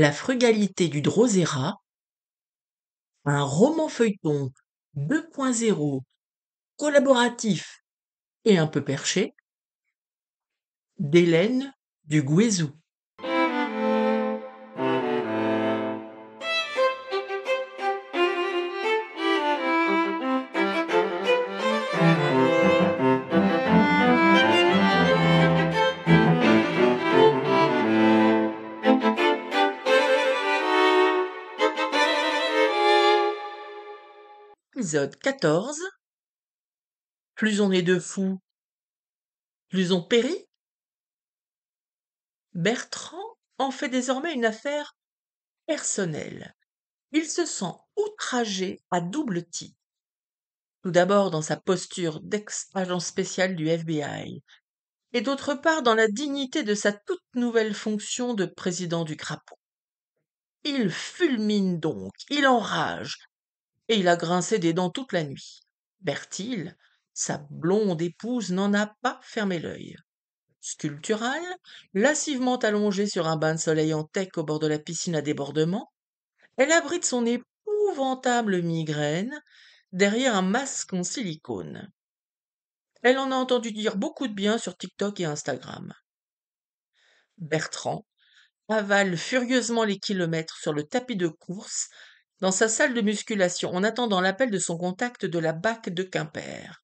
La frugalité du Drosera, un roman feuilleton 2.0, collaboratif et un peu perché, d'Hélène du Guézou. Épisode 14. Plus on est de fous, plus on périt. Bertrand en fait désormais une affaire personnelle. Il se sent outragé à double titre. Tout d'abord dans sa posture d'ex-agent spécial du FBI, et d'autre part dans la dignité de sa toute nouvelle fonction de président du crapaud. Il fulmine donc, il enrage, et il a grincé des dents toute la nuit. Bertille, sa blonde épouse, n'en a pas fermé l'œil. Sculpturale, lascivement allongée sur un bain de soleil en teck au bord de la piscine à débordement, elle abrite son épouvantable migraine derrière un masque en silicone. Elle en a entendu dire beaucoup de bien sur TikTok et Instagram. Bertrand avale furieusement les kilomètres sur le tapis de course dans sa salle de musculation en attendant l'appel de son contact de la BAC de Quimper.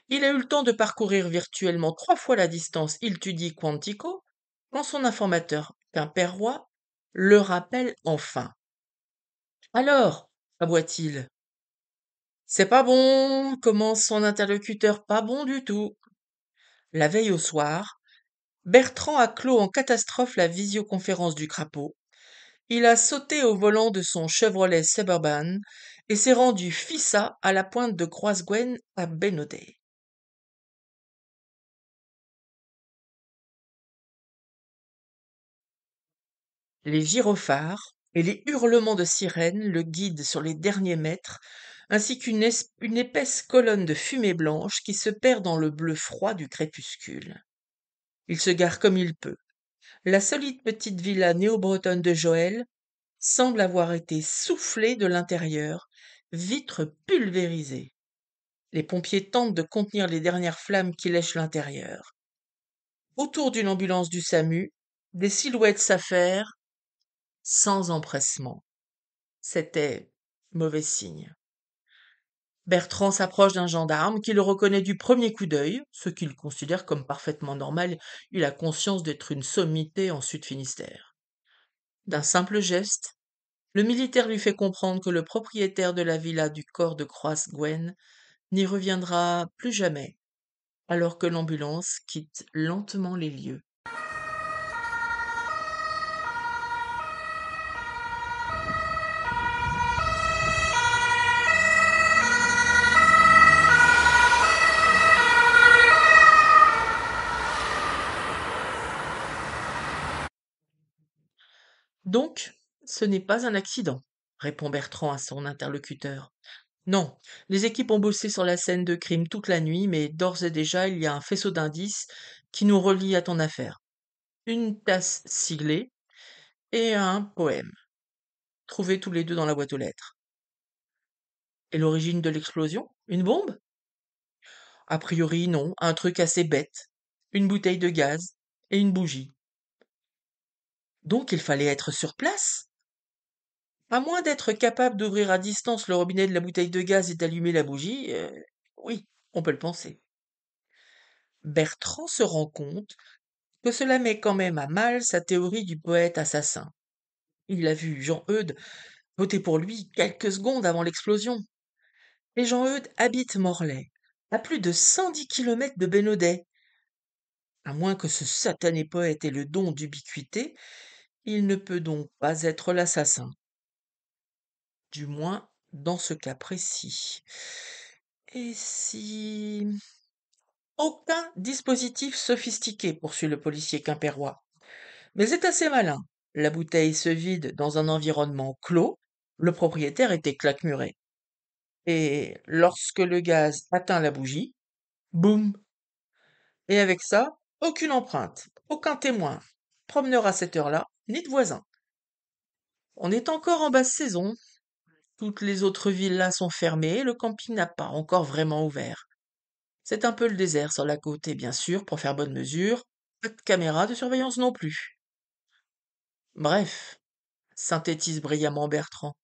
Il a eu le temps de parcourir virtuellement 3 fois la distance Iltudi Quantico quand son informateur quimpérois le rappelle enfin. Alors, aboie-t-il. C'est pas bon, commence son interlocuteur, pas bon du tout. La veille au soir, Bertrand a clos en catastrophe la visioconférence du crapaud. Il a sauté au volant de son Chevrolet Suburban et s'est rendu fissa à la pointe de Croisguen à Bénodet. Les gyrophares et les hurlements de sirène le guident sur les derniers mètres, ainsi une épaisse colonne de fumée blanche qui se perd dans le bleu froid du crépuscule. Il se gare comme il peut. La solide petite villa néo-bretonne de Joël semble avoir été soufflée de l'intérieur, vitres pulvérisées. Les pompiers tentent de contenir les dernières flammes qui lèchent l'intérieur. Autour d'une ambulance du SAMU, des silhouettes s'affairent, sans empressement. C'était mauvais signe. Bertrand s'approche d'un gendarme qui le reconnaît du premier coup d'œil, ce qu'il considère comme parfaitement normal. Il a conscience d'être une sommité en Sud-Finistère. D'un simple geste, le militaire lui fait comprendre que le propriétaire de la villa du corps de Croisguen n'y reviendra plus jamais, alors que l'ambulance quitte lentement les lieux. Donc, ce n'est pas un accident, répond Bertrand à son interlocuteur. Non, les équipes ont bossé sur la scène de crime toute la nuit, mais d'ores et déjà il y a un faisceau d'indices qui nous relie à ton affaire. Une tasse siglée et un poème, trouvés tous les deux dans la boîte aux lettres. Et l'origine de l'explosion? Une bombe? A priori, non, un truc assez bête. Une bouteille de gaz et une bougie. Donc il fallait être sur place? À moins d'être capable d'ouvrir à distance le robinet de la bouteille de gaz et d'allumer la bougie, oui, on peut le penser. Bertrand se rend compte que cela met quand même à mal sa théorie du poète assassin. Il a vu Jean-Eudes voter pour lui quelques secondes avant l'explosion. Et Jean-Eudes habite Morlaix, à plus de 110 kilomètres de Bénodet. À moins que ce satané poète ait le don d'ubiquité, il ne peut donc pas être l'assassin. Du moins, dans ce cas précis. Et si... Aucun dispositif sophistiqué, poursuit le policier quimpérois. Mais c'est assez malin. La bouteille se vide dans un environnement clos. Le propriétaire était claquemuré. Et lorsque le gaz atteint la bougie, boum! Et avec ça, aucune empreinte, aucun témoin, promeneur à cette heure-là, ni de voisin. On est encore en basse saison. Toutes les autres villas sont fermées, le camping n'a pas encore vraiment ouvert. C'est un peu le désert sur la côte et bien sûr, pour faire bonne mesure, pas de caméra de surveillance non plus. Bref, synthétise brillamment Bertrand.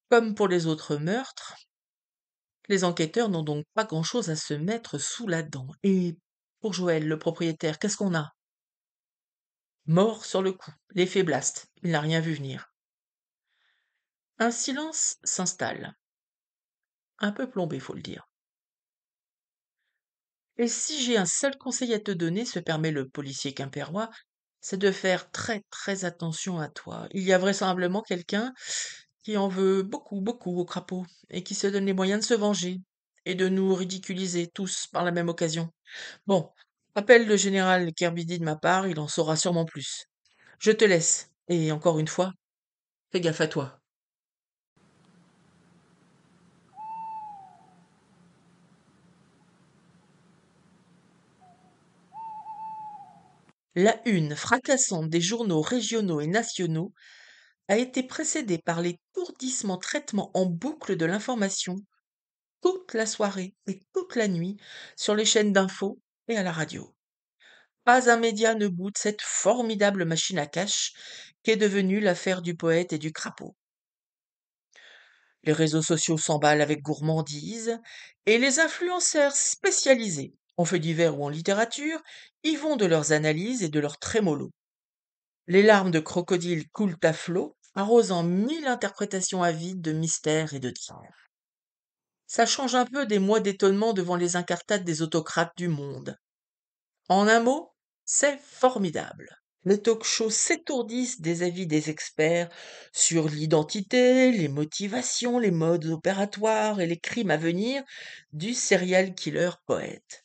Comme pour les autres meurtres, les enquêteurs n'ont donc pas grand-chose à se mettre sous la dent. Et pour Joël, le propriétaire, qu'est-ce qu'on a? Mort sur le coup, l'effet blast, il n'a rien vu venir. Un silence s'installe, un peu plombé, faut le dire. Et si j'ai un seul conseil à te donner, se permet le policier quimpérois, c'est de faire très très attention à toi. Il y a vraisemblablement quelqu'un qui en veut beaucoup, beaucoup au crapaud, et qui se donne les moyens de se venger, et de nous ridiculiser tous par la même occasion. Bon, appelle le général Kerbidi de ma part, il en saura sûrement plus. Je te laisse, et encore une fois, fais gaffe à toi. La une fracassante des journaux régionaux et nationaux a été précédée par l'étourdissement traitement en boucle de l'information toute la soirée et toute la nuit sur les chaînes d'infos et à la radio. Pas un média ne boude cette formidable machine à cash qu'est devenue l'affaire du poète et du crapaud. Les réseaux sociaux s'emballent avec gourmandise et les influenceurs spécialisés, en faits divers ou en littérature, y vont de leurs analyses et de leurs trémolos. Les larmes de crocodile coulent à flots, arrosant mille interprétations avides de mystères et de terreur. Ça change un peu des mois d'étonnement devant les incartades des autocrates du monde. En un mot, c'est formidable. Les talk-shows s'étourdissent des avis des experts sur l'identité, les motivations, les modes opératoires et les crimes à venir du serial killer poète.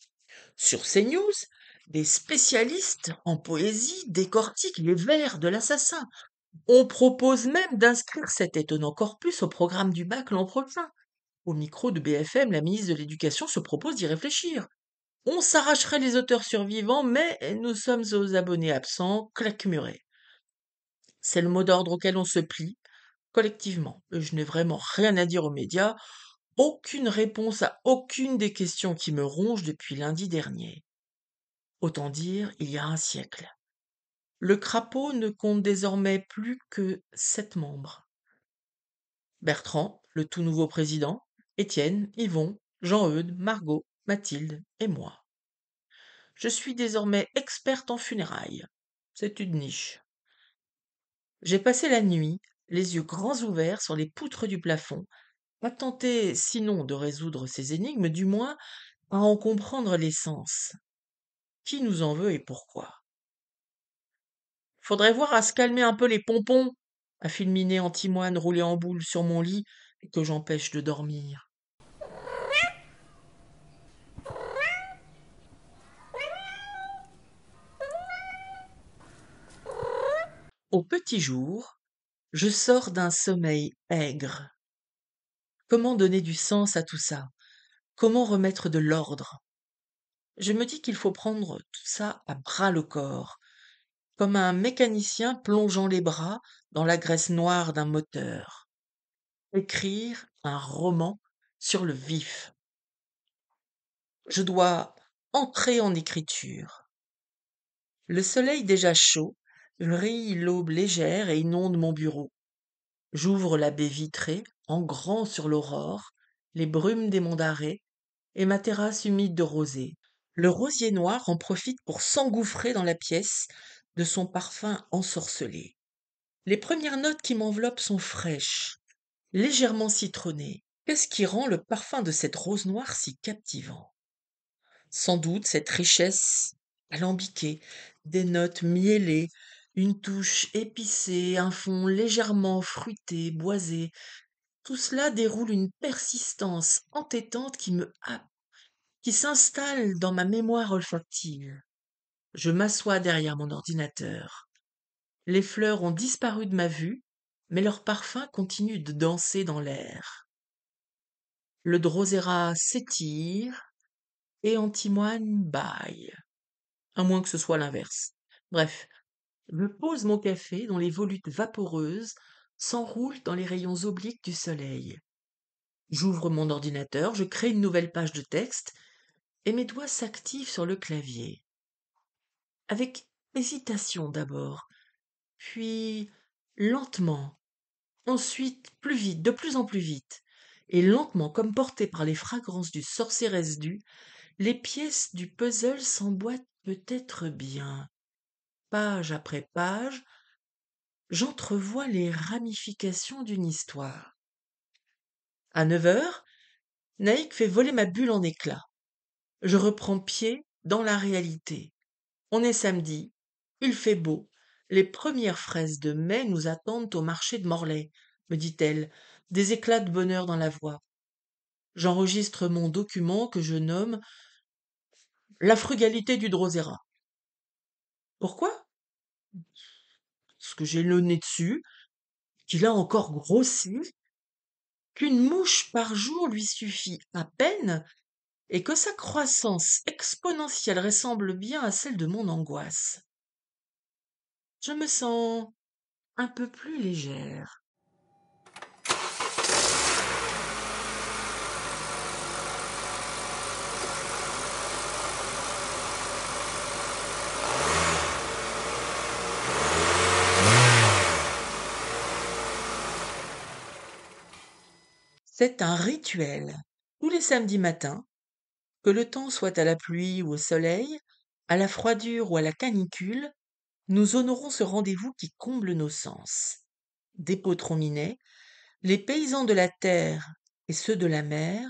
Sur CNews, des spécialistes en poésie décortiquent les vers de l'assassin. On propose même d'inscrire cet étonnant corpus au programme du bac l'an prochain. Au micro de BFM, la ministre de l'Éducation se propose d'y réfléchir. On s'arracherait les auteurs survivants, mais nous sommes aux abonnés absents, claquemurés. C'est le mot d'ordre auquel on se plie, collectivement. Et je n'ai vraiment rien à dire aux médias, aucune réponse à aucune des questions qui me rongent depuis lundi dernier. Autant dire, il y a un siècle. Le crapaud ne compte désormais plus que 7 membres. Bertrand, le tout nouveau président, Étienne, Yvon, Jean-Eudes, Margot, Mathilde et moi. Je suis désormais experte en funérailles. C'est une niche. J'ai passé la nuit, les yeux grands ouverts sur les poutres du plafond, à tenter, sinon de résoudre ces énigmes, du moins à en comprendre l'essence. Qui nous en veut et pourquoi? Faudrait voir à se calmer un peu les pompons, a fulminé Antimoine roulé en boule sur mon lit et que j'empêche de dormir. Au petit jour, je sors d'un sommeil aigre. Comment donner du sens à tout ça? Comment remettre de l'ordre? Je me dis qu'il faut prendre tout ça à bras le corps, comme un mécanicien plongeant les bras dans la graisse noire d'un moteur. Écrire un roman sur le vif. Je dois entrer en écriture. Le soleil déjà chaud vrille l'aube légère et inonde mon bureau. J'ouvre la baie vitrée, en grand sur l'aurore, les brumes des monts d'arrêt et ma terrasse humide de rosée. Le rosier noir en profite pour s'engouffrer dans la pièce de son parfum ensorcelé. Les premières notes qui m'enveloppent sont fraîches, légèrement citronnées. Qu'est-ce qui rend le parfum de cette rose noire si captivant? Sans doute cette richesse alambiquée, des notes mielées, une touche épicée, un fond légèrement fruité, boisé. Tout cela déroule une persistance entêtante qui me happe, qui s'installe dans ma mémoire olfactive. Je m'assois derrière mon ordinateur. Les fleurs ont disparu de ma vue, mais leur parfum continue de danser dans l'air. Le drosera s'étire et Antimoine bâille, à moins que ce soit l'inverse. Bref, Je pose mon café dont les volutes vaporeuses s'enroulent dans les rayons obliques du soleil. J'ouvre mon ordinateur, je crée une nouvelle page de texte et mes doigts s'activent sur le clavier. Avec hésitation d'abord, puis lentement, ensuite plus vite, de plus en plus vite, et lentement, comme portés par les fragrances du sorceresse du, les pièces du puzzle s'emboîtent peut-être bien. Page après page, j'entrevois les ramifications d'une histoire. À 9 heures, Naïk fait voler ma bulle en éclats. Je reprends pied dans la réalité. On est samedi, il fait beau, les premières fraises de mai nous attendent au marché de Morlaix, me dit-elle, des éclats de bonheur dans la voix. J'enregistre mon document que je nomme La frugalité du Drosera. Pourquoi? Parce que j'ai le nez dessus, qu'il a encore grossi, qu'une mouche par jour lui suffit à peine, et que sa croissance exponentielle ressemble bien à celle de mon angoisse. Je me sens un peu plus légère. C'est un rituel. Tous les samedis matins, que le temps soit à la pluie ou au soleil, à la froidure ou à la canicule, nous honorons ce rendez-vous qui comble nos sens. D'épeautrons minets, les paysans de la terre et ceux de la mer,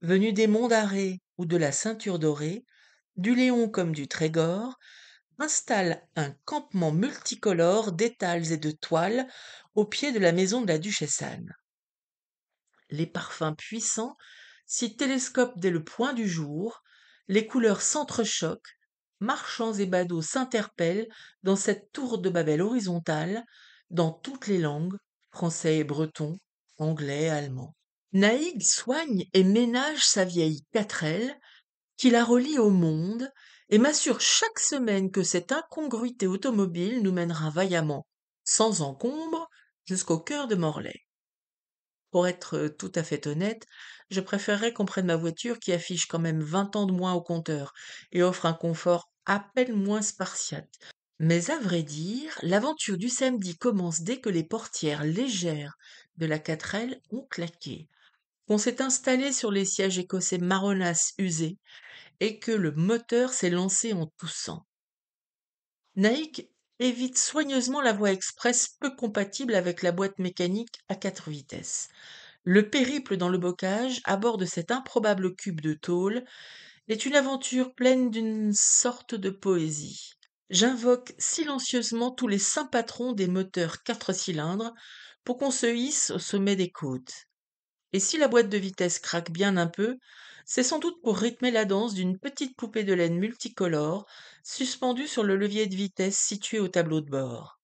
venus des monts d'Arrée ou de la ceinture dorée, du Léon comme du Trégor, installent un campement multicolore d'étals et de toiles au pied de la maison de la duchesse Anne. Les parfums puissants s'y télescopent dès le point du jour, les couleurs s'entrechoquent, marchands et badauds s'interpellent dans cette tour de Babel horizontale, dans toutes les langues, français et breton, anglais, allemand. Naïg soigne et ménage sa vieille 4L, qui la relie au monde, et m'assure chaque semaine que cette incongruité automobile nous mènera vaillamment, sans encombre, jusqu'au cœur de Morlaix. Pour être tout à fait honnête, je préférerais qu'on prenne ma voiture qui affiche quand même 20 ans de moins au compteur et offre un confort à peine moins spartiate. Mais à vrai dire, l'aventure du samedi commence dès que les portières légères de la 4L ont claqué, qu'on s'est installé sur les sièges écossais marronasses usés et que le moteur s'est lancé en toussant. Naïk évite soigneusement la voie express peu compatible avec la boîte mécanique à 4 vitesses. Le périple dans le bocage, à bord de cet improbable cube de tôle, est une aventure pleine d'une sorte de poésie. J'invoque silencieusement tous les saints patrons des moteurs 4 cylindres pour qu'on se hisse au sommet des côtes. Et si la boîte de vitesse craque bien un peu, c'est sans doute pour rythmer la danse d'une petite poupée de laine multicolore suspendue sur le levier de vitesse situé au tableau de bord.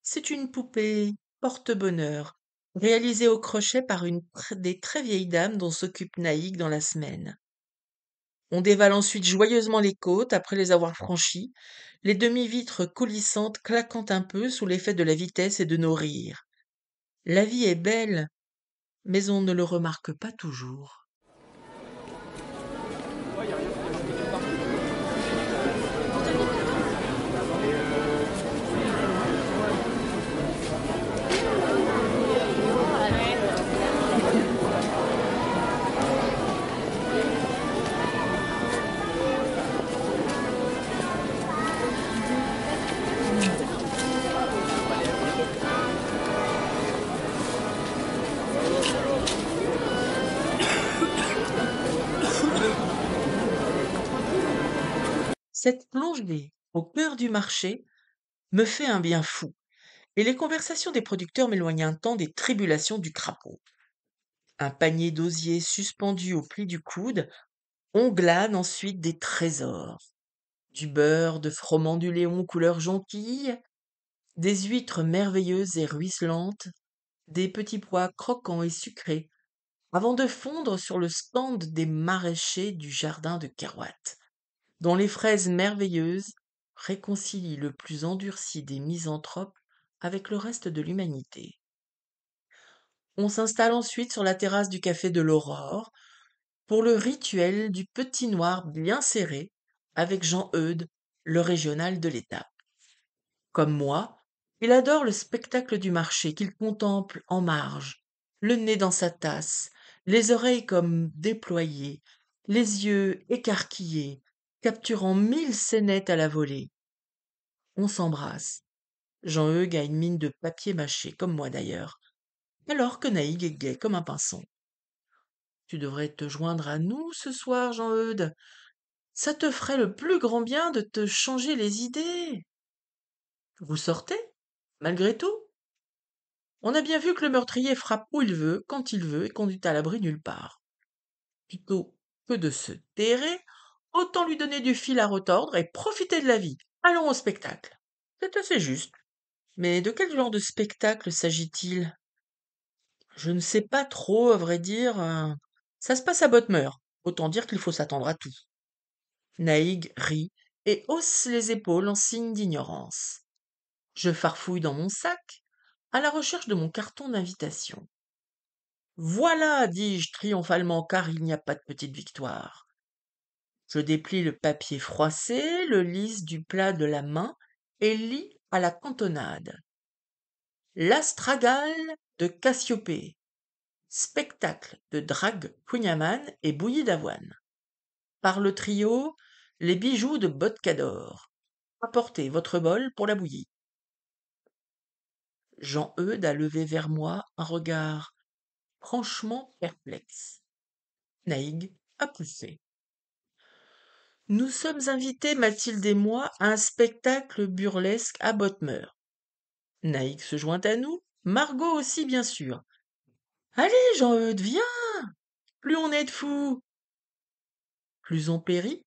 C'est une poupée porte-bonheur, réalisée au crochet par des très vieilles dames dont s'occupe Naïg dans la semaine. On dévale ensuite joyeusement les côtes après les avoir franchies, les demi-vitres coulissantes claquant un peu sous l'effet de la vitesse et de nos rires. La vie est belle, mais on ne le remarque pas toujours. Cette plongée au cœur du marché me fait un bien fou, et les conversations des producteurs m'éloignent un temps des tribulations du crapaud. Un panier d'osier suspendu au pli du coude, on glane ensuite des trésors. Du beurre de froment du Léon couleur jonquille, des huîtres merveilleuses et ruisselantes, des petits pois croquants et sucrés, avant de fondre sur le stand des maraîchers du jardin de Kerouat, dont les fraises merveilleuses réconcilie le plus endurci des misanthropes avec le reste de l'humanité. On s'installe ensuite sur la terrasse du café de l'Aurore pour le rituel du petit noir bien serré avec Jean-Eudes, le régional de l'étape. Comme moi, il adore le spectacle du marché qu'il contemple en marge, le nez dans sa tasse, les oreilles comme déployées, les yeux écarquillés, capturant 1000 scénettes à la volée. On s'embrasse. Jean-Eudes a une mine de papier mâché, comme moi d'ailleurs, alors que Naïg est gai comme un pinson. Tu devrais te joindre à nous ce soir, Jean-Eudes. Ça te ferait le plus grand bien de te changer les idées. Vous sortez, malgré tout? On a bien vu que le meurtrier frappe où il veut, quand il veut, et conduit à l'abri nulle part. Plutôt que de se terrer, autant lui donner du fil à retordre et profiter de la vie. Allons au spectacle. C'est assez juste. Mais de quel genre de spectacle s'agit-il? Je ne sais pas trop, à vrai dire. Ça se passe à Bodmer. Autant dire qu'il faut s'attendre à tout. Naïg rit et hausse les épaules en signe d'ignorance. Je farfouille dans mon sac, à la recherche de mon carton d'invitation. Voilà, dis-je triomphalement, car il n'y a pas de petite victoire. Je déplie le papier froissé, le lisse du plat de la main et lis à la cantonade. L'astragale de Cassiopée. Spectacle de drague Cunyaman et bouillie d'avoine. Par le trio, les bijoux de Bodkador. Apportez votre bol pour la bouillie. Jean-Eudes a levé vers moi un regard franchement perplexe. Naïg a poussé. Nous sommes invités, Mathilde et moi, à un spectacle burlesque à Bodmer. Naïg se joint à nous, Margot aussi bien sûr. Allez, Jean-Eudes, viens. Plus on est de fous, plus on périt.